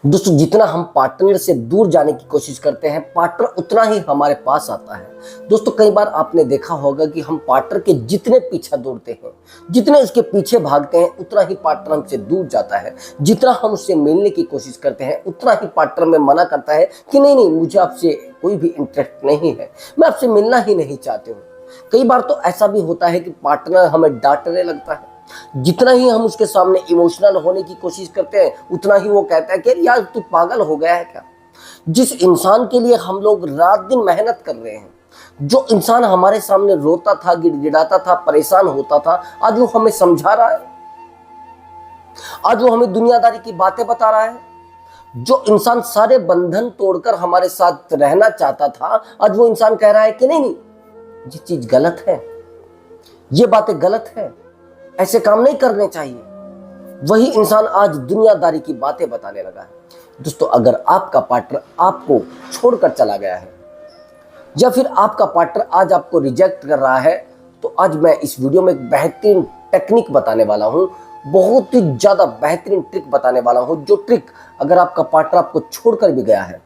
दोस्तों, जितना हम पार्टनर से दूर जाने की कोशिश करते हैं, पार्टनर उतना ही हमारे पास आता है। दोस्तों, कई बार आपने देखा होगा कि हम पार्टनर के जितने पीछा दौड़ते हैं, जितने उसके पीछे भागते हैं, उतना ही पार्टनर हमसे दूर जाता है। जितना हम उससे मिलने की कोशिश करते हैं, उतना ही पार्टनर में मना करता है कि नहीं नहीं, मुझे आपसे कोई भी इंटरेस्ट नहीं है, मैं आपसे मिलना ही नहीं चाहती हूँ। कई बार तो ऐसा भी होता है कि पार्टनर हमें डांटने लगता है। जितना ही हम उसके सामने इमोशनल होने की कोशिश करते हैं, उतना ही वो कहता है कि यार तू पागल हो गया है क्या। जिस इंसान के लिए हम लोग रात दिन मेहनत कर रहे हैं, जो इंसान हमारे सामने रोता था, गिड़गिड़ाता था, परेशान होता था, आज वो हमें समझा रहा है, आज वो हमें दुनियादारी की बातें बता रहा है। जो इंसान सारे बंधन तोड़कर हमारे साथ रहना चाहता था, आज वो इंसान कह रहा है कि नहीं नहीं, ये चीज गलत है, ये बातें गलत है, ऐसे काम नहीं करने चाहिए। वही इंसान आज दुनियादारी की बातें बताने लगा है। दोस्तों, अगर आपका पार्टनर आपको छोड़कर चला गया है, या फिर आपका पार्टनर आज आपको रिजेक्ट कर रहा है, तो आज मैं इस वीडियो में एक बेहतरीन टेक्निक बताने वाला हूं, बहुत ही ज्यादा बेहतरीन ट्रिक बताने वाला हूं। जो ट्रिक अगर आपका पार्टनर आपको छोड़कर भी गया है,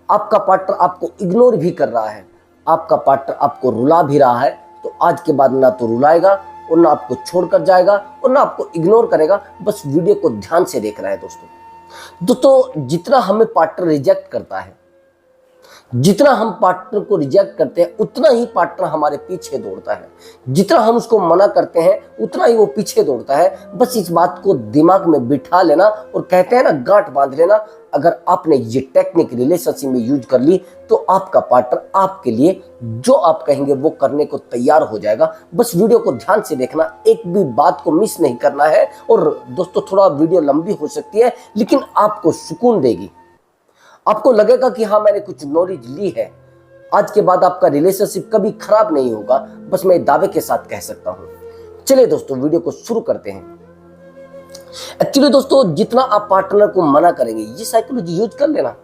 आपका पार्टनर आपको इग्नोर भी कर रहा है, आपका पार्टनर आपको रुला भी रहा है, तो आज के बाद ना तो रुलाएगा और ना आपको छोड़कर जाएगा और ना आपको इग्नोर करेगा। बस वीडियो को ध्यान से देख रहा है। दोस्तों, जितना हमें पार्टनर रिजेक्ट करता है, जितना हम पार्टनर को रिजेक्ट करते हैं, उतना ही पार्टनर हमारे पीछे दौड़ता है। जितना हम उसको मना करते हैं, उतना ही वो पीछे दौड़ता है। बस इस बात को दिमाग में बिठा लेना और कहते हैं ना, गांठ बांध लेना। अगर आपने ये टेक्निक रिलेशनशिप में यूज कर ली, तो आपका पार्टनर आपके लिए जो आप कहेंगे वो करने को तैयार हो जाएगा। बस वीडियो को ध्यान से देखना, एक भी बात को मिस नहीं करना है। और दोस्तों, थोड़ा वीडियो लंबी हो सकती है, लेकिन आपको सुकून देगी। आपको लगेगा कि हाँ, मैंने कुछ नॉलेज ली है। आज के बाद आपका रिलेशनशिप कभी खराब नहीं होगा, बस मैं दावे के साथ कह सकता हूं। चलिए दोस्तों, वीडियो को शुरू करते हैं। एक्चुअली दोस्तों, जितना आप पार्टनर को मना करेंगे, ये साइकोलॉजी यूज कर लेना,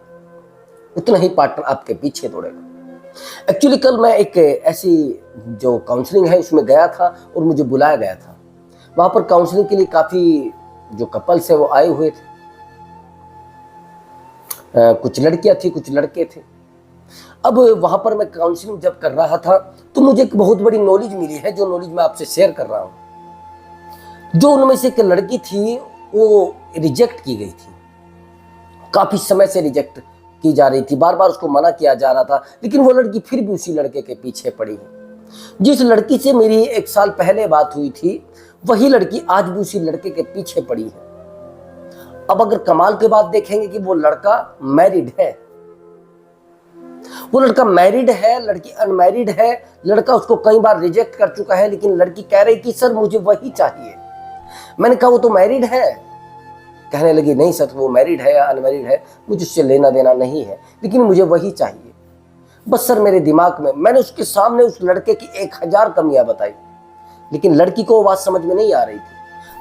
उतना ही पार्टनर आपके पीछे दौड़ेगा। एक्चुअली कल मैं एक ऐसी जो काउंसलिंग है उसमें गया था और मुझे बुलाया गया था। वहां पर काउंसलिंग के लिए काफी जो कपल्स है वो आए हुए थे। कुछ लड़कियां थी, कुछ लड़के थे। अब वहां पर मैं काउंसलिंग जब कर रहा था, तो मुझे एक बहुत बड़ी नॉलेज मिली है, जो नॉलेज मैं आपसे शेयर कर रहा हूं। जो उनमें से एक लड़की थी, वो रिजेक्ट की गई थी, काफी समय से रिजेक्ट की जा रही थी, बार बार उसको मना किया जा रहा था, लेकिन वो लड़की फिर भी उसी लड़के के पीछे पड़ी है। जिस लड़की से मेरी 1 साल पहले बात हुई थी, वही लड़की आज भी उसी लड़के के पीछे पड़ी है। अब अगर कमाल की बात देखेंगे कि वो लड़का मैरिड है, वो लड़का मैरिड है, लड़की अनमैरिड है। लड़का उसको कई बार रिजेक्ट कर चुका है, लेकिन लड़की कह रही कि सर मुझे वही चाहिए। मैंने कहा वो तो मैरिड है। कहने लगी नहीं सर, वो मैरिड है या अनमैरिड है, मुझे उससे लेना देना नहीं है, लेकिन मुझे वही चाहिए। बस सर, मेरे दिमाग में, मैंने उसके सामने उस लड़के की 1000 कमियां बताई, लेकिन लड़की को वो बात समझ में नहीं आ रही थी।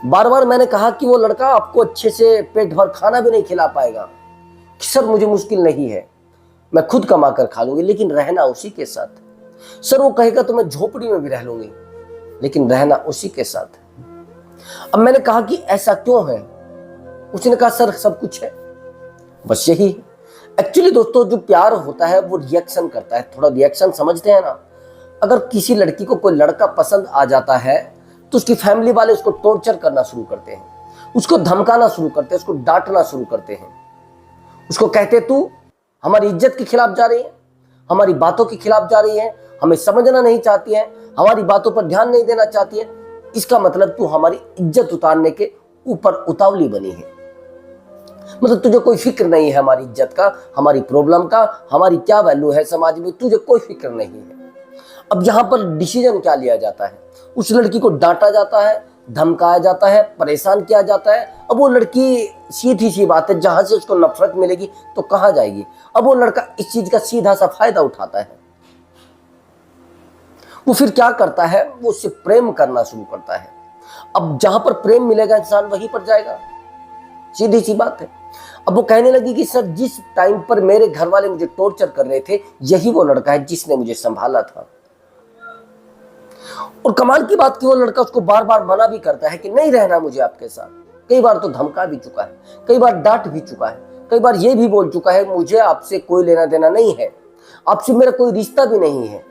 बार बार मैंने कहा कि वो लड़का आपको अच्छे से पेट भर खाना भी नहीं खिला पाएगा। सर मुझे मुश्किल नहीं है, मैं खुद कमा कर खा लूंगी, लेकिन रहना उसी के साथ। सर वो कहेगा तो मैं झोपड़ी में भी रह लूंगी, लेकिन रहना उसी के साथ। अब मैंने कहा कि ऐसा क्यों है? उसने कहा सर सब कुछ है, बस यही है। एक्चुअली दोस्तों, जो प्यार होता है वो रिएक्शन करता है। थोड़ा रिएक्शन समझते हैं ना। अगर किसी लड़की को कोई लड़का पसंद आ जाता है, तो उसकी फैमिली वाले उसको टॉर्चर करना शुरू करते हैं, उसको धमकाना शुरू करते हैं, उसको डांटना शुरू करते हैं। उसको कहते तू हमारी इज्जत के खिलाफ जा रही है, हमारी बातों के खिलाफ जा रही है, हमें समझना नहीं चाहती है, हमारी बातों पर ध्यान नहीं देना चाहती है, इसका मतलब तू हमारी इज्जत उतारने के ऊपर उतावली बनी है। मतलब तुझे कोई फिक्र नहीं है हमारी इज्जत का, हमारी प्रॉब्लम का, हमारी क्या वैल्यू है समाज में, तुझे कोई फिक्र नहीं है। अब यहाँ पर डिसीजन क्या लिया जाता है? उस लड़की को डांटा जाता है, धमकाया जाता है, परेशान किया जाता है। अब वो लड़की, सीधी सी बात है, जहां से उसको नफरत मिलेगी तो कहां जाएगी? अब वो लड़का इस चीज का सीधा सा फायदा उठाता है। वो फिर क्या करता है? वो उससे प्रेम करना शुरू करता है। अब जहां पर प्रेम मिलेगा इंसान वहीं पर जाएगा, सीधी सी बात है। अब वो कहने लगी कि सर जिस टाइम पर मेरे घर वाले मुझे टॉर्चर कर रहे थे, यही वो लड़का है जिसने मुझे संभाला था। और कमाल की बात कि वो लड़का उसको बार बार मना भी करता है कि नहीं रहना मुझे आपके साथ। कई बार तो धमका भी चुका है, कई बार डांट भी चुका है, कई बार ये भी बोल चुका है मुझे आपसे कोई लेना देना नहीं है, आपसे मेरा कोई रिश्ता भी नहीं है,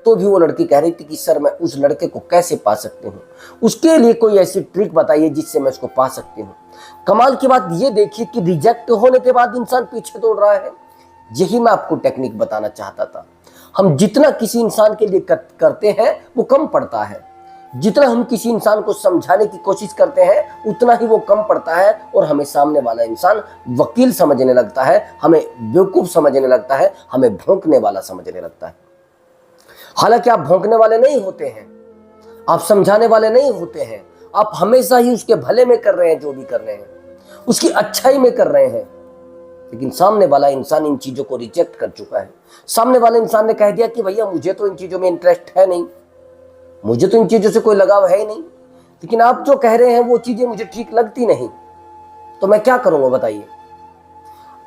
तो भी वो लड़की कह रही थी कि सर मैं उस लड़के को कैसे पा सकती हूँ, उसके लिए कोई ऐसी ट्रिक बताइए जिससे मैं उसको पा सकती हूँ। कमाल की बात ये देखिए कि रिजेक्ट होने के बाद इंसान पीछे दौड़ रहा है। यही मैं आपको टेक्निक बताना चाहता था। हम जितना किसी इंसान के लिए करते हैं वो कम पड़ता है, जितना हम किसी इंसान को समझाने की कोशिश करते हैं उतना ही वो कम पड़ता है, और हमें सामने वाला इंसान वकील समझने लगता है, हमें बेवकूफ समझने लगता है, हमें भौंकने वाला समझने लगता है। हालांकि आप भौंकने वाले नहीं होते हैं, आप समझाने वाले नहीं होते हैं, आप हमेशा ही उसके भले में कर रहे हैं, जो भी कर रहे हैं उसकी अच्छाई में कर रहे हैं। लेकिन सामने वाला इंसान इन चीजों को रिजेक्ट कर चुका है। सामने वाले इंसान ने कह दिया कि भैया मुझे तो इन चीजों में इंटरेस्ट है नहीं, मुझे तो इन चीजों से कोई लगाव है ही नहीं, लेकिन आप जो कह रहे हैं वो चीजें मुझे ठीक लगती नहीं, तो मैं क्या करूंगा बताइए।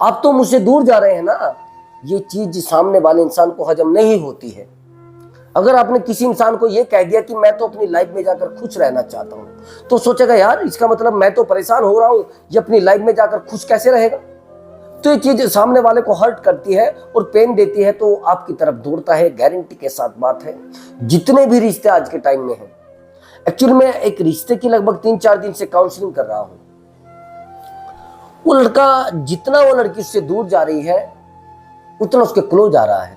आप तो मुझसे दूर जा रहे हैं ना। ये चीज सामने वाले इंसान को हजम नहीं होती है। अगर आपने किसी इंसान को ये कह दिया कि मैं तो अपनी लाइफ में जाकर खुश रहना चाहता हूं, तो सोचेगा यार इसका मतलब मैं तो परेशान हो रहा हूं, ये अपनी लाइफ में जाकर खुश कैसे रहेगा। तो ये चीज सामने वाले को हर्ट करती है और पेन देती है, तो आपकी तरफ दौड़ता है। गारंटी के साथ बात है, जितने भी रिश्ते आज के टाइम में हैं, एक्चुअली मैं एक रिश्ते की लगभग 3-4 दिन से काउंसलिंग कर रहा हूं। वो लड़का जितना वो लड़की उससे दूर जा रही है उतना उसके क्लोज आ रहा है,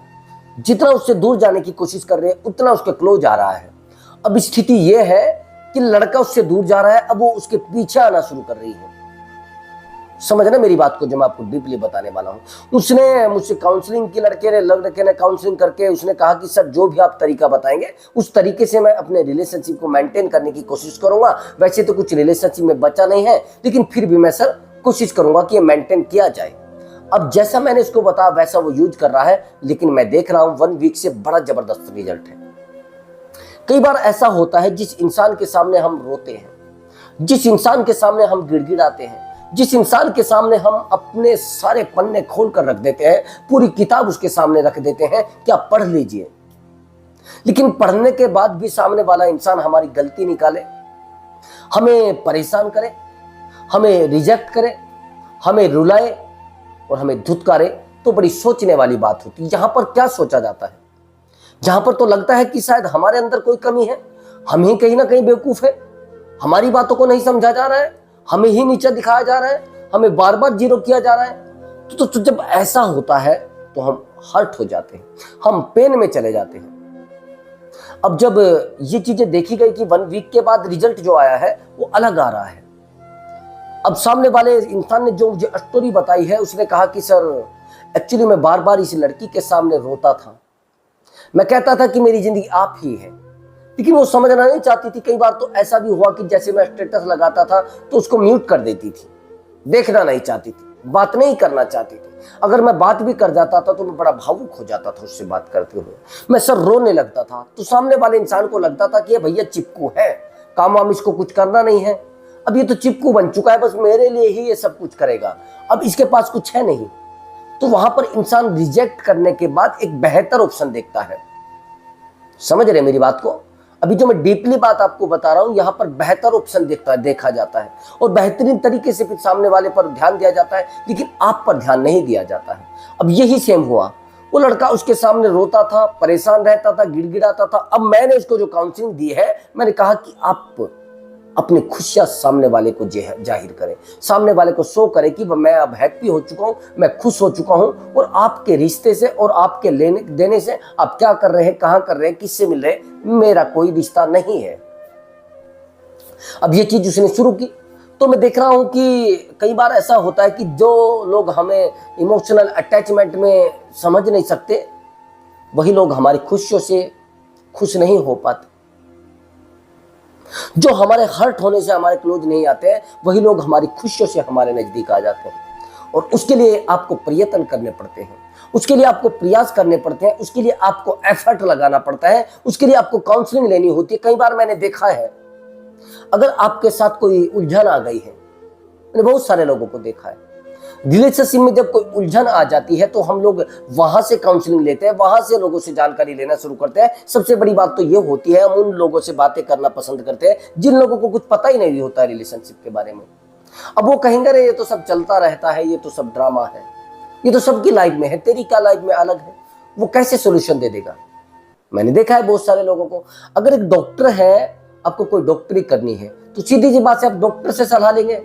जितना उससे दूर जाने की कोशिश कर रहे हैं उतना उसके क्लोज आ रहा है। अब स्थिति ये है कि लड़का उससे दूर जा रहा है, अब वो उसके पीछे आना शुरू कर रही है। समझ ना मेरी बात को, जो मैं आपको डीपली बताने वाला हूँ। उसने मुझसे काउंसलिंग की, लड़के ने काउंसलिंग करके उसने कहा कि सर जो भी आप तरीका बताएंगे उस तरीके से मैं अपने रिलेशनशिप को मेंटेन करने की कोशिश करूंगा। वैसे तो कुछ रिलेशनशिप में बचा नहीं है, लेकिन फिर भी मैं सर कोशिश करूंगा कि ये मेंटेन किया जाए। अब जैसा मैंने इसको बताया वैसा वो यूज कर रहा है, लेकिन मैं देख रहा हूं 1 वीक से बड़ा जबरदस्त रिजल्ट है। कई बार ऐसा होता है जिस इंसान के सामने हम रोते हैं, जिस इंसान के सामने हम गिड़गिड़ाते हैं, जिस इंसान के सामने हम अपने सारे पन्ने खोल कर रख देते हैं, पूरी किताब उसके सामने रख देते हैं कि आप पढ़ लीजिए, लेकिन पढ़ने के बाद भी सामने वाला इंसान हमारी गलती निकाले, हमें परेशान करे, हमें रिजेक्ट करे, हमें रुलाए और हमें धुतकारे, तो बड़ी सोचने वाली बात होती है। यहां पर क्या सोचा जाता है, जहां पर तो लगता है कि शायद हमारे अंदर कोई कमी है, हम ही कहीं ना कहीं बेवकूफ है, हमारी बातों को नहीं समझा जा रहा है, हमें ही नीचे दिखाया जा रहा है, हमें बार बार जीरो किया जा रहा है। तो जब ऐसा होता है तो हम हर्ट हो जाते हैं, हम पेन में चले जाते हैं। अब जब ये चीजें देखी गई कि 1 वीक के बाद रिजल्ट जो आया है वो अलग आ रहा है। अब सामने वाले इंसान ने जो मुझे स्टोरी बताई है, उसने कहा कि सर एक्चुअली मैं बार बार इस लड़की के सामने रोता था, मैं कहता था कि मेरी जिंदगी आप ही है, लेकिन वो समझना नहीं चाहती थी। कई बार तो ऐसा भी हुआ कि जैसे मैं स्टेटस लगाता था तो उसको म्यूट कर देती थी, देखना नहीं चाहती थी, बात नहीं करना चाहती थी। अगर मैं बात भी कर जाता था तो मैं बड़ा भावुक हो जाता था उससे बात करते हुए, मैं सर रोने लगता था। तो सामने वाले इंसान को लगता था कि ये भैया चिपकू है, काम वाम इसको कुछ करना नहीं है, अब ये तो चिपकू बन चुका है, बस मेरे लिए ही ये सब कुछ करेगा, अब इसके पास कुछ है नहीं। तो वहां पर इंसान रिजेक्ट करने के बाद एक बेहतर ऑप्शन देखता है। समझ रहे मेरी बात को? अभी जो मैं डीपली बात आपको बता रहा हूं, यहां पर बेहतर ऑप्शन देखा जाता है और बेहतरीन तरीके से फिर सामने वाले पर ध्यान दिया जाता है, लेकिन आप पर ध्यान नहीं दिया जाता है। अब यही सेम हुआ, वो लड़का उसके सामने रोता था, परेशान रहता था, गिड़गिड़ाता था। अब मैंने उसको जो काउंसलिंग दी है, मैंने कहा कि आप अपनी खुशियां सामने वाले को जाहिर करें, सामने वाले को शो करें कि मैं अब हैप्पी हो चुका हूं, मैं खुश हो चुका हूं, और आपके रिश्ते से और आपके लेने देने से आप क्या कर रहे हैं, कहां कर रहे हैं, किससे मिल रहे हैं, मेरा कोई रिश्ता नहीं है। अब ये चीज उसने शुरू की, तो मैं देख रहा हूं कि कई बार ऐसा होता है कि जो लोग हमें इमोशनल अटैचमेंट में समझ नहीं सकते, वही लोग हमारी खुशियों से खुश नहीं हो पाते। जो हमारे हर्ट होने से हमारे क्लोज नहीं आते हैं, वही लोग हमारी खुशियों से हमारे नजदीक आ जाते हैं। और उसके लिए आपको प्रयत्न करने पड़ते हैं, उसके लिए आपको प्रयास करने पड़ते हैं, उसके लिए आपको एफर्ट लगाना पड़ता है, उसके लिए आपको काउंसलिंग लेनी होती है। कई बार मैंने देखा है, अगर आपके साथ कोई उलझन आ गई है, मैंने बहुत सारे लोगों को देखा है, रिलेशनशिप में जब कोई उलझन आ जाती है तो हम लोग वहां से काउंसलिंग लेते हैं, वहां से लोगों से जानकारी लेना शुरू करते हैं। सबसे बड़ी बात तो ये होती है, हम उन लोगों से बातें करना पसंद करते हैं जिन लोगों को कुछ पता ही नहीं होता है रिलेशनशिप के बारे में। अब वो कहेंगे अरे ये तो सब चलता रहता है, ये तो सब ड्रामा है, ये तो सबकी लाइफ में है, तेरी क्या लाइफ में अलग है। वो कैसे सोल्यूशन दे देगा? मैंने देखा है बहुत सारे लोगों को, अगर एक डॉक्टर है, आपको कोई डॉक्टरी करनी है तो सीधी सी बात से आप डॉक्टर से सलाह लेंगे।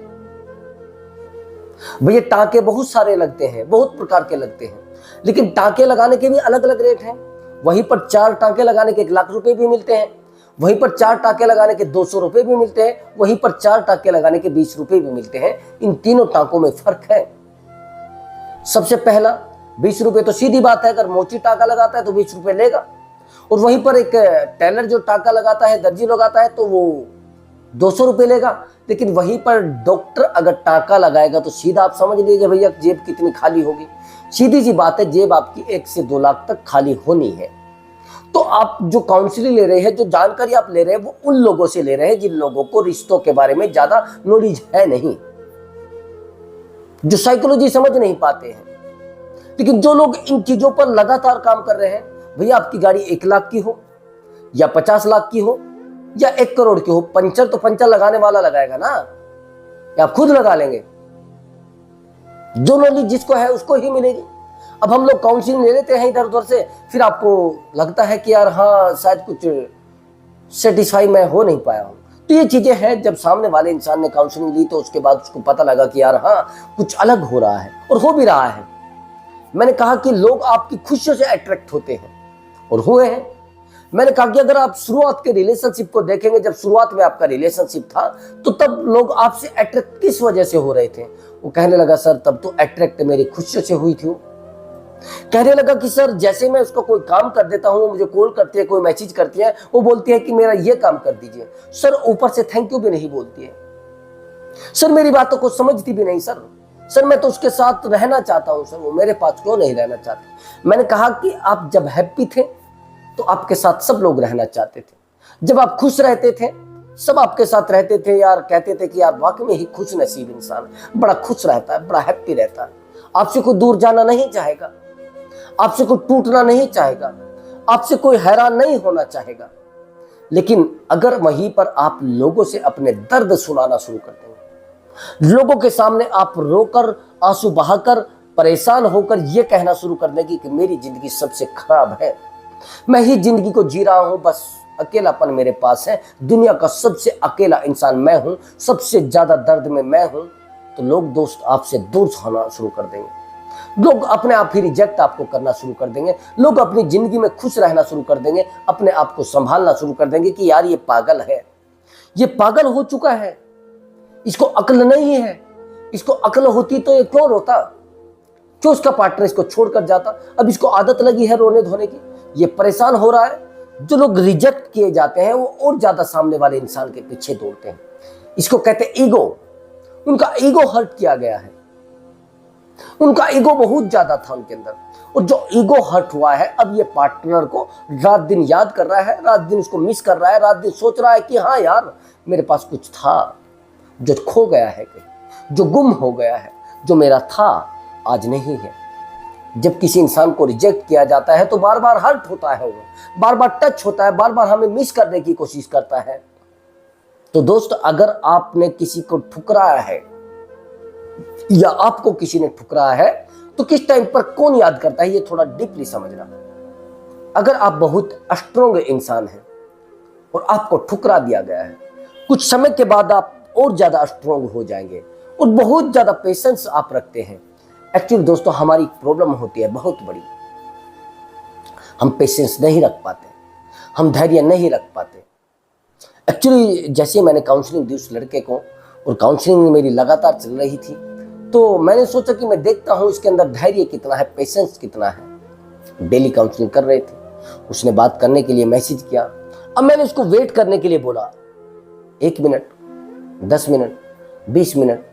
भैया टांके बहुत सारे लगते हैं, बहुत प्रकार के लगते हैं, लेकिन टांके लगाने के भी अलग अलग रेट हैं। वहीं पर 4 टांके लगाने के 1 लाख रुपए भी मिलते हैं, वहीं पर 4 टांके लगाने के 200 रुपए भी मिलते हैं, वहीं पर 4 टांके लगाने के 20 रुपए भी मिलते हैं। इन तीनों टांकों में फर्क है। सबसे पहला 20 रुपए तो सीधी बात है, अगर मोची टांका लगाता है तो 20 रुपए लेगा, और वहीं पर एक टेलर जो टांका लगाता है, दर्जी लगाता है, तो वो 200 रुपए लेगा। लेकिन वहीं पर डॉक्टर अगर टांका लगाएगा तो सीधा आप समझ लीजिए भैया जेब कितनी खाली होगी। सीधी सी बात है, जेब आपकी 1 से 2 लाख तक खाली होनी है। तो आप जो काउंसलिंग ले रहे हैं, जो जानकारी आप ले रहे हैं, वो उन लोगों से ले रहे हैं जिन लोगों को रिश्तों के बारे में ज्यादा नॉलेज है नहीं, जो साइकोलॉजी समझ नहीं पाते हैं। लेकिन जो लोग इन चीजों पर लगातार काम कर रहे हैं, भैया आपकी गाड़ी 1 लाख की हो या 50 लाख की हो या 1 करोड़ की हो, पंचर तो पंचर लगाने वाला लगाएगा ना, या आप खुद लगा लेंगे? जो नॉलेज जिसको है उसको ही मिलेगी। अब हम लोग काउंसलिंग ले लेते हैं इधर उधर से, फिर आपको लगता है कि यार हाँ शायद कुछ सेटिस्फाई मैं हो नहीं पाया हूं। तो ये चीजें हैं, जब सामने वाले इंसान ने काउंसलिंग ली तो उसके बाद उसको पता लगा कि यार हाँ कुछ अलग हो रहा है, और हो भी रहा है। मैंने कहा कि लोग आपकी खुशियों से अट्रैक्ट होते हैं, और हुए हैं। मैंने कहा कि अगर आप शुरुआत के रिलेशनशिप को देखेंगे, जब शुरुआत में आपका रिलेशनशिप था तो तब लोग आपसे अट्रैक्ट किस वजह से हो रहे थे? वो कहने लगा सर तब तो अट्रैक्ट मेरी खुशियों से हुई थी। कहने लगा कि सर जैसे मैं उसको कोई काम कर देता हूं, मुझे कॉल करती है, कोई मैसेज करती है, वो बोलती है कि मेरा ये काम कर दीजिए, सर ऊपर से थैंक यू भी नहीं बोलती है, सर मेरी बातों को समझती भी नहीं, सर मैं तो उसके साथ रहना चाहता हूं, सर वो मेरे पास क्यों नहीं रहना चाहती? मैंने कहा कि आप जब हैप्पी थे तो आपके साथ सब लोग रहना चाहते थे, जब आप खुश रहते थे सब आपके साथ रहते थे, यार कहते थे कि यार वाकई में ही खुश नसीब इंसान, बड़ा खुश रहता है, बड़ा हैप्पी रहता है, आपसे कोई दूर जाना नहीं चाहेगा, आपसे कोई टूटना नहीं चाहेगा, आपसे कोई हैरान नहीं होना चाहेगा। लेकिन अगर वहीं पर आप लोगों से अपने दर्द सुनाना शुरू कर देंगे, लोगों के सामने आप रोकर, आंसू बहाकर, परेशान होकर यह कहना शुरू कर देंगे कि मेरी जिंदगी सबसे खराब है, मैं ही जिंदगी को जी रहा हूं, बस अकेलापन मेरे पास है, दुनिया का सबसे अकेला इंसान मैं हूं, सबसे ज्यादा दर्द में मैं हूं, तो लोग दोस्त आपसे दूर होना शुरू कर देंगे, लोग अपने आप ही रिजेक्ट आपको करना शुरू कर देंगे, लोग अपनी जिंदगी में खुश रहना शुरू कर देंगे, अपने आप को संभालना शुरू कर देंगे कि यार ये पागल है, ये पागल हो चुका है, इसको अक्ल नहीं है, इसको अक्ल होती तो ये क्यों रोता, क्यों उसका पार्टनर इसको छोड़कर जाता, अब इसको आदत लगी है रोने धोने की, ये परेशान हो रहा है। जो लोग रिजेक्ट किए जाते हैं वो और ज्यादा सामने वाले इंसान के पीछे दौड़ते हैं, इसको कहते हैं ईगो। उनका ईगो हर्ट किया गया है, उनका ईगो बहुत ज्यादा था उनके अंदर, और जो ईगो हर्ट हुआ है अब ये पार्टनर को रात दिन याद कर रहा है, रात दिन उसको मिस कर रहा है, रात दिन सोच रहा है कि हाँ यार मेरे पास कुछ था जो खो गया है, कहीं जो गुम हो गया है, जो मेरा था आज नहीं है। जब किसी इंसान को रिजेक्ट किया जाता है तो बार बार हर्ट होता है, वो बार बार टच होता है, बार बार हमें मिस करने की कोशिश करता है। तो दोस्त अगर आपने किसी को ठुकराया है या आपको किसी ने ठुकराया है तो किस टाइम पर कौन याद करता है, ये थोड़ा डीपली समझना। अगर आप बहुत स्ट्रॉन्ग इंसान हैं और आपको ठुकरा दिया गया है, कुछ समय के बाद आप और ज्यादा स्ट्रॉन्ग हो जाएंगे और बहुत ज्यादा पेशेंस आप रखते हैं। एक्चुअली दोस्तों हमारी प्रॉब्लम होती है बहुत बड़ी, हम पेशेंस नहीं रख पाते, हम धैर्य नहीं रख पाते। एक्चुअली जैसे मैंने काउंसलिंग दी उस लड़के को, और काउंसलिंग मेरी लगातार चल रही थी, तो मैंने सोचा कि मैं देखता हूँ इसके अंदर धैर्य कितना है, पेशेंस कितना है। डेली काउंसलिंग कर रहे थे, उसने बात करने के लिए मैसेज किया। अब मैंने उसको वेट करने के लिए बोला, 1 मिनट, 10 मिनट, 20 मिनट,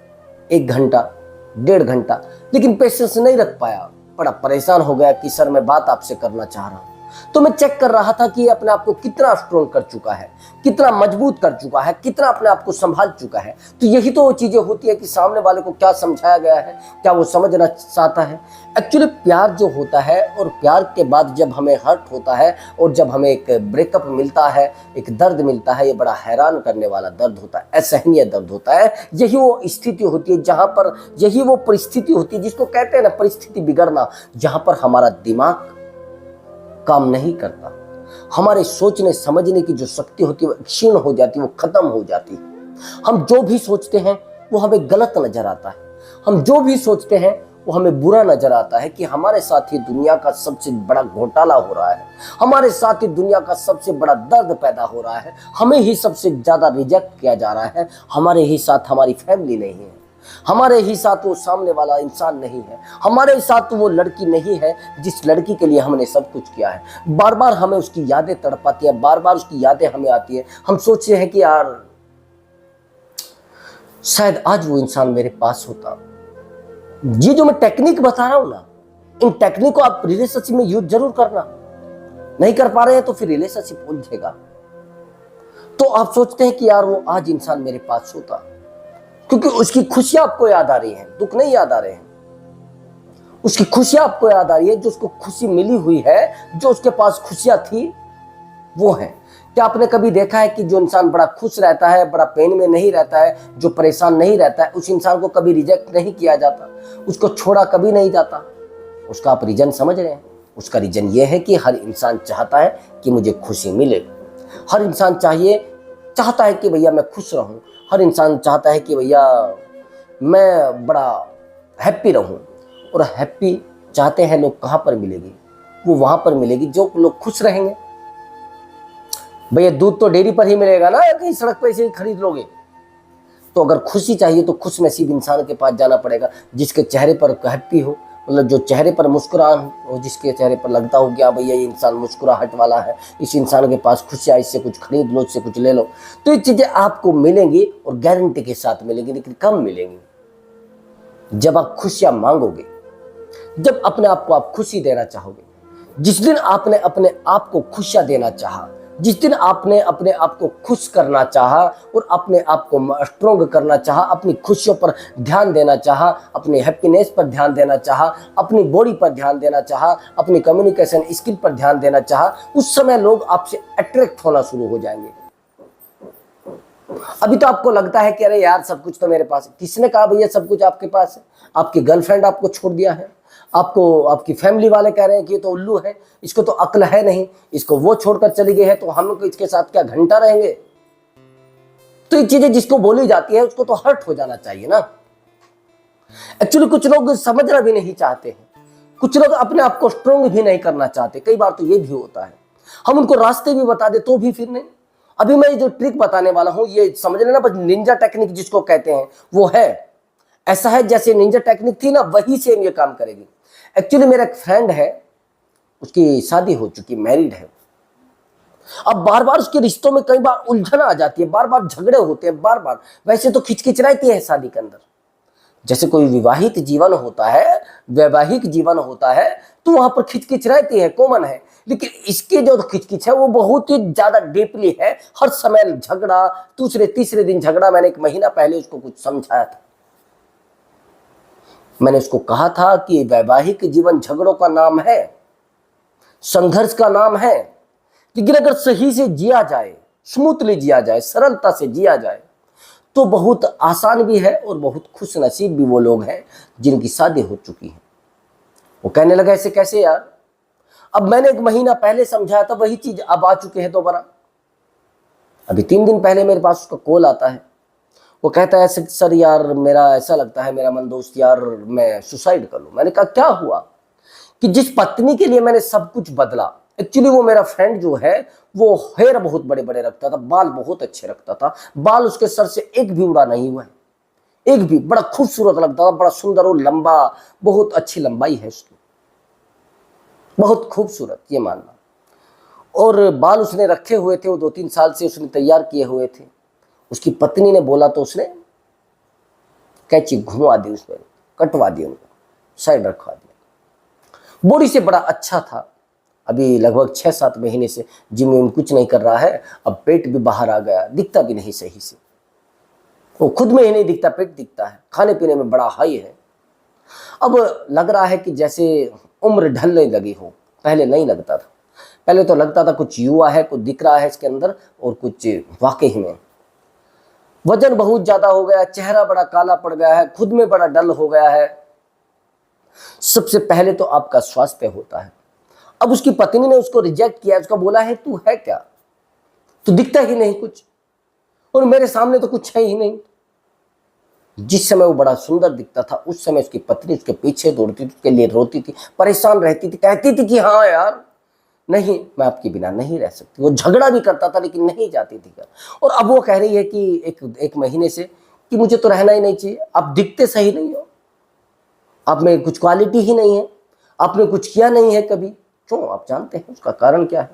1 घंटा, 1.5 घंटा, लेकिन पेशेंस नहीं रख पाया। बड़ा परेशान हो गया कि सर मैं बात आपसे करना चाह रहा हूँ, तो मैं चेक कर रहा था कि ये अपने आप को कितना स्ट्रॉन्ग कर चुका है, कितना मजबूत कर चुका है, कितना अपने आप को संभाल चुका है। तो यही तो वो चीजें होती है कि सामने वाले को क्या समझाया गया है, क्या वो समझना चाहता है। एक्चुअली प्यार जो होता है, और प्यार के बाद जब हमें हर्ट होता है और जब हमें एक ब्रेकअप मिलता है, एक दर्द मिलता है, ये बड़ा हैरान करने वाला दर्द होता है, असहनीय दर्द होता है। यही वो स्थिति होती है जहां पर, यही वो परिस्थिति होती है जिसको कहते हैं ना परिस्थिति बिगड़ना, जहां पर हमारा दिमाग काम नहीं करता, हमारे सोचने समझने की जो शक्ति होती है वो क्षीण हो जाती है, वो खत्म हो जाती है। हम जो भी सोचते हैं वो हमें गलत नजर आता है, हम जो भी सोचते हैं वो हमें बुरा नजर आता है कि हमारे साथ ही दुनिया का सबसे बड़ा घोटाला हो रहा है, हमारे साथ ही दुनिया का सबसे बड़ा दर्द पैदा हो रहा है, हमें ही सबसे ज्यादा रिजेक्ट किया जा रहा है, हमारे ही साथ हमारी फैमिली नहीं है, हमारे ही साथ वो सामने वाला इंसान नहीं है, हमारे साथ वो लड़की नहीं है जिस लड़की के लिए हमने सब कुछ किया है। बार बार हमें उसकी यादें तड़पाती है, बार बार उसकी यादें हमें आती है। हम सोचते हैं कि यार शायद आज वो इंसान मेरे पास होता। ये जो मैं टेक्निक बता रहा हूं ना, इन टेक्निक को आप रिलेशनशिप में यूज जरूर करना। नहीं कर पा रहे हैं तो फिर रिलेशनशिप उलझेगा। तो आप सोचते हैं कि यार वो आज इंसान मेरे पास होता, क्योंकि उसकी खुशियां आपको याद आ रही हैं, दुख नहीं याद आ रहे हैं। उसकी खुशियां आपको याद आ रही है, जो उसको खुशी मिली हुई है, जो उसके पास खुशियां थी वो है। क्या आपने कभी देखा है कि जो इंसान बड़ा खुश रहता है, बड़ा पेन में नहीं रहता है, जो परेशान नहीं रहता है, उस इंसान को कभी रिजेक्ट नहीं किया जाता, उसको छोड़ा कभी नहीं जाता? उसका आप रीजन समझ रहे हैं? उसका रीजन ये है कि हर इंसान चाहता है कि मुझे खुशी मिले, हर इंसान चाहता है कि भैया मैं खुश रहूं, हर इंसान चाहता है कि भैया मैं बड़ा हैप्पी रहूं। और हैप्पी चाहते हैं लोग कहां पर मिलेगी? वो वहां पर मिलेगी जो लोग खुश रहेंगे। भैया दूध तो डेयरी पर ही मिलेगा ना, कहीं सड़क पर से ही खरीद लोगे? तो अगर खुशी चाहिए तो खुश नसीब इंसान के पास जाना पड़ेगा, जिसके चेहरे पर हैप्पी हो, मतलब जो चेहरे पर मुस्कुराहट हो, जिसके चेहरे पर लगता हो कि भैया ये इंसान मुस्कुराहट वाला है, इस इंसान के पास खुशियाँ, इससे कुछ खरीद लो, इससे कुछ ले लो। तो ये चीजें आपको मिलेंगी और गारंटी के साथ मिलेंगी, लेकिन कम मिलेंगी जब आप खुशियां मांगोगे, जब अपने आप को आप खुशी देना चाहोगे। जिस दिन आपने अपने आप को खुशियां देना चाहा, जिस दिन आपने अपने आप को खुश करना चाहा और अपने आप को स्ट्रॉन्ग करना चाहा, अपनी खुशियों पर ध्यान देना चाहा, अपनी हैप्पीनेस पर ध्यान देना चाहा, अपनी बॉडी पर ध्यान देना चाहा, अपनी कम्युनिकेशन स्किल पर ध्यान देना चाहा, उस समय लोग आपसे अट्रैक्ट होना शुरू हो जाएंगे। अभी तो आपको लगता है कि अरे यार सब कुछ तो मेरे पास है। किसने कहा भैया सब कुछ आपके पास है? आपकी गर्लफ्रेंड आपको छोड़ दिया है, आपको आपकी फैमिली वाले कह रहे हैं कि ये तो उल्लू है, इसको तो अक्ल है नहीं, इसको वो छोड़कर चली गई है, तो हम लोग इसके साथ क्या घंटा रहेंगे? तो ये चीजें जिसको बोली जाती है उसको तो हर्ट हो जाना चाहिए ना। एक्चुअली कुछ लोग समझना भी नहीं चाहते हैं, कुछ लोग अपने आप को स्ट्रॉन्ग भी नहीं करना चाहते। कई बार तो ये भी होता है, हम उनको रास्ते भी बता दे तो भी फिर नहीं। अभी मैं जो ट्रिक बताने वाला हूं ये समझ लेना, बस निंजा टेक्निक जिसको कहते हैं वो है। ऐसा है जैसे निंजा टेक्निक थी ना, वही सेम ये काम करेगी। एक्चुअली मेरा एक फ्रेंड है, उसकी शादी हो चुकी, मैरिड है। अब बार बार उसके रिश्तों में कई बार उलझन आ जाती है, बार बार झगड़े होते हैं, बार बार। वैसे तो खिचखिच रहती है शादी के अंदर, जैसे कोई विवाहित जीवन होता है, वैवाहिक जीवन होता है, तो वहां पर खिचखिच रहती है, कॉमन है। लेकिन इसके जो खिचखिच है वो बहुत ही ज्यादा डीपली है, हर समय झगड़ा, दूसरे तीसरे दिन झगड़ा। मैंने एक महीना पहले उसको कुछ समझाया था, मैंने उसको कहा था कि वैवाहिक जीवन झगड़ों का नाम है, संघर्ष का नाम है, लेकिन अगर सही से जिया जाए, स्मूथली जिया जाए, सरलता से जिया जाए, तो बहुत आसान भी है और बहुत खुश नसीब भी वो लोग हैं जिनकी शादी हो चुकी है। वो कहने लगा ऐसे कैसे यार? अब मैंने एक महीना पहले समझाया था, वही चीज अब आ चुके हैं दोबारा। अभी 3 दिन पहले मेरे पास उसका कॉल आता है, वो कहता है सर यार मेरा ऐसा लगता है, मेरा मन दोस्त यार मैं सुसाइड कर लूं। मैंने कहा क्या हुआ? कि जिस पत्नी के लिए मैंने सब कुछ बदला, एक्चुअली वो मेरा फ्रेंड जो है वो हेयर बहुत बड़े बड़े रखता था, बाल बहुत अच्छे रखता था, बाल उसके सर से एक भी उड़ा नहीं हुआ है, एक भी। बड़ा खूबसूरत लगता था, बड़ा सुंदर और लंबा, बहुत अच्छी लंबाई है उसकी, बहुत खूबसूरत, ये मानना। और बाल उसने रखे हुए थे, वो 2-3 साल से उसने तैयार किए हुए थे। उसकी पत्नी ने बोला तो उसने कैंची घुमा दी, उसमें कटवा दी, उनको साइड रखवा दिया। बॉडी से बड़ा अच्छा था, अभी लगभग 6-7 महीने से जिम में कुछ नहीं कर रहा है, अब पेट भी बाहर आ गया, दिखता भी नहीं सही से, वो खुद में ही नहीं दिखता, पेट दिखता है, खाने पीने में बड़ा हाई है। अब लग रहा है कि जैसे उम्र ढलने लगी हो, पहले नहीं लगता था। पहले तो लगता था कुछ युवा है, कुछ दिख रहा है इसके अंदर, और कुछ वाकई में वजन बहुत ज्यादा हो गया, चेहरा बड़ा काला पड़ गया है, खुद में बड़ा डल हो गया है। सबसे पहले तो आपका स्वास्थ्य होता है। अब उसकी पत्नी ने उसको रिजेक्ट किया, उसका बोला है तू है क्या, तू दिखता ही नहीं कुछ, और मेरे सामने तो कुछ है ही नहीं। जिस समय वो बड़ा सुंदर दिखता था, उस समय उसकी पत्नी उसके पीछे दौड़ती थी, उसके लिए रोती थी, परेशान रहती थी, कहती थी कि हाँ यार नहीं, मैं आपके बिना नहीं रह सकती। वो झगड़ा भी करता था लेकिन नहीं जाती थी घर। और अब वो कह रही है कि एक महीने से कि मुझे तो रहना ही नहीं चाहिए, आप दिखते सही नहीं हो, आप में कुछ क्वालिटी ही नहीं है, आपने कुछ किया नहीं है कभी। क्यों? आप जानते हैं उसका कारण क्या है?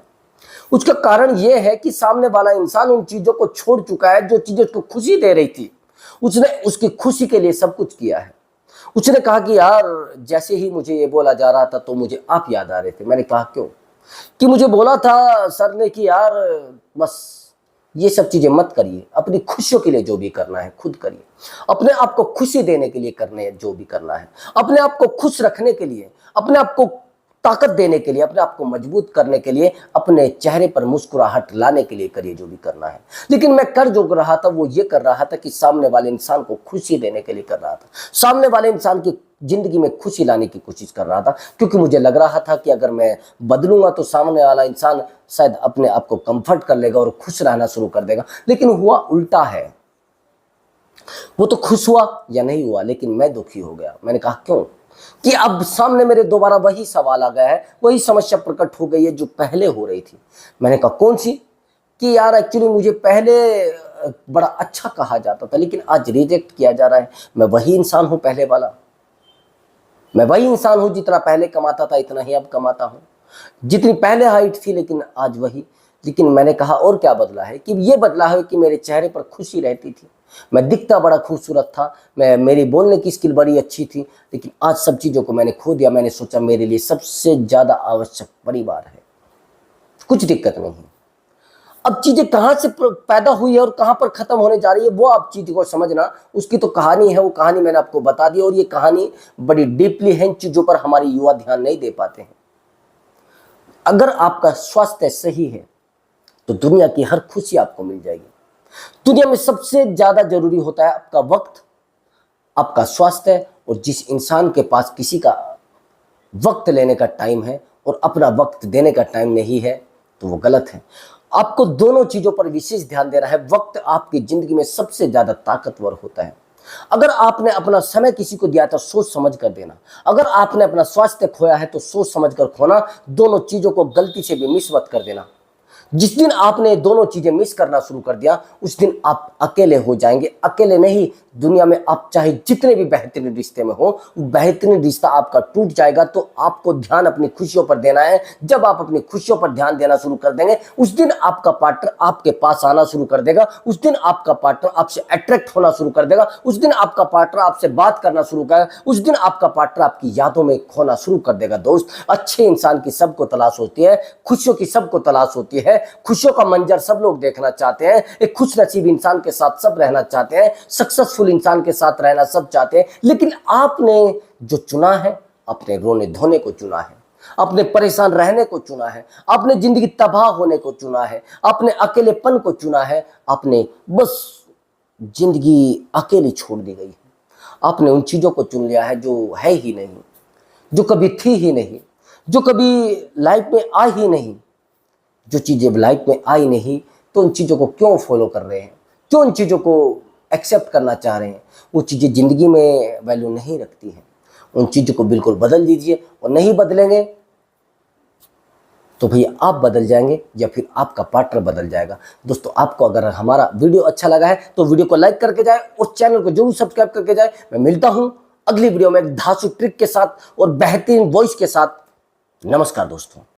उसका कारण यह है कि सामने वाला इंसान उन चीजों को छोड़ चुका है जो चीजें उसको खुशी दे रही थी। उसने उसकी खुशी के लिए सब कुछ किया है। उसने कहा कि यार जैसे ही मुझे ये बोला जा रहा था तो मुझे आप याद आ रहे थे। मैंने कहा क्यों? कि मुझे बोला था सर ने कि यार बस ये सब चीजें मत करिए, अपनी खुशियों के लिए जो भी करना है खुद करिए, अपने आप को खुशी देने के लिए करने जो भी करना है, अपने आप को खुश रखने के लिए, अपने आप को ताकत देने के लिए, अपने आप को मजबूत करने के लिए, अपने चेहरे पर मुस्कुराहट लाने के लिए करिए जो भी करना है। लेकिन मैं कर जो रहा था वो ये कर रहा था कि सामने वाले इंसान को खुशी देने के लिए कर रहा था, सामने वाले इंसान की जिंदगी में खुशी लाने की कोशिश कर रहा था, क्योंकि मुझे लग रहा था कि अगर मैं बदलूंगा तो सामने वाला इंसान शायद अपने आप को कंफर्ट कर लेगा और खुश रहना शुरू कर देगा। लेकिन हुआ उल्टा है, वो तो खुश हुआ या नहीं हुआ, लेकिन मैं दुखी हो गया। मैंने कहा क्यों? कि अब सामने मेरे दोबारा वही सवाल आ गया है, वही समस्या प्रकट हो गई है जो पहले हो रही थी। मैंने कहा कौन सी? कि यार एक्चुअली मुझे पहले बड़ा अच्छा कहा जाता था लेकिन आज रिजेक्ट किया जा रहा है। मैं वही इंसान हूं पहले वाला, मैं वही इंसान हूं, जितना पहले कमाता था इतना ही अब कमाता हूं, जितनी पहले हाइट थी लेकिन आज वही। लेकिन मैंने कहा और क्या बदला है? कि ये बदला है कि मेरे चेहरे पर खुशी रहती थी, मैं दिखता बड़ा खूबसूरत था, मेरी बोलने की स्किल बड़ी अच्छी थी, लेकिन आज सब चीज़ों को मैंने खो दिया। मैंने सोचा मेरे लिए सबसे ज़्यादा आवश्यक परिवार है, कुछ दिक्कत नहीं है। अब चीज़ें कहाँ से पैदा हुई है और कहाँ पर ख़त्म होने जा रही है वो आप चीज़ को समझना, उसकी तो कहानी है, वो कहानी मैंने आपको बता दी। और ये कहानी बड़ी डीपली है, इन चीज़ों पर हमारे युवा ध्यान नहीं दे पाते हैं। अगर आपका स्वास्थ्य सही है तो दुनिया की हर खुशी आपको मिल जाएगी। दुनिया में सबसे ज्यादा जरूरी होता है आपका वक्त, आपका स्वास्थ्य, और जिस इंसान के पास किसी का वक्त लेने का टाइम है और अपना वक्त देने का टाइम नहीं है तो वो गलत है। आपको दोनों चीजों पर विशेष ध्यान देना है। वक्त आपकी जिंदगी में सबसे ज्यादा ताकतवर होता है। अगर आपने अपना समय किसी को दिया तो सोच समझ कर देना, अगर आपने अपना स्वास्थ्य खोया है तो सोच समझ कर खोना। दोनों चीजों को गलती से भी मिस मत कर देना। जिस दिन आपने दोनों चीजें मिस करना शुरू कर दिया उस दिन आप अकेले हो जाएंगे। अकेले नहीं, दुनिया में आप चाहे जितने भी बेहतरीन रिश्ते में हो, बेहतरीन रिश्ता आपका टूट जाएगा। तो आपको ध्यान अपनी खुशियों पर देना है। जब आप अपनी खुशियों पर ध्यान देना शुरू कर देंगे उस दिन आपका पार्टनर आपके पास आना शुरू कर देगा, उस दिन आपका पार्टनर आपसे अट्रैक्ट होना शुरू कर देगा, उस दिन आपका पार्टनर आपसे बात करना शुरू करेगा, उस दिन आपका पार्टनर आपकी यादों में खोना शुरू कर देगा। दोस्त, अच्छे इंसान की सबको तलाश होती है, खुशियों की सबको तलाश होती है, खुशियों का मंजर सब लोग देखना चाहते हैं, एक खुश नसीब इंसान के साथ सब रहना चाहते हैं, सक्सेसफुल इंसान के साथ रहना सब चाहते हैं। लेकिन आपने जो चुना है, अपने रोने धोने को चुना है, आपने परेशान रहने को चुना है, आपने जिंदगी तबाह होने को चुना है, आपने अकेलेपन को चुना है, आपने बस जिंदगी अकेली छोड़ दी गई है। आपने उन चीजों को चुन लिया है जो है ही नहीं, जो कभी थी ही नहीं, जो कभी लाइफ में आई ही नहीं। जो चीज़ें लाइफ में आई नहीं तो उन चीज़ों को क्यों फॉलो कर रहे हैं, क्यों उन चीज़ों को एक्सेप्ट करना चाह रहे हैं? वो चीज़ें ज़िंदगी में वैल्यू नहीं रखती हैं। उन चीज़ों को बिल्कुल बदल दीजिए, और नहीं बदलेंगे तो भैया आप बदल जाएंगे या फिर आपका पार्टनर बदल जाएगा। दोस्तों, आपको अगर हमारा वीडियो अच्छा लगा है तो वीडियो को लाइक करके जाए और चैनल को जरूर सब्सक्राइब करके जाए। मैं मिलता हूँ अगली वीडियो में एक धांसू ट्रिक के साथ और बेहतरीन वॉइस के साथ। नमस्कार दोस्तों।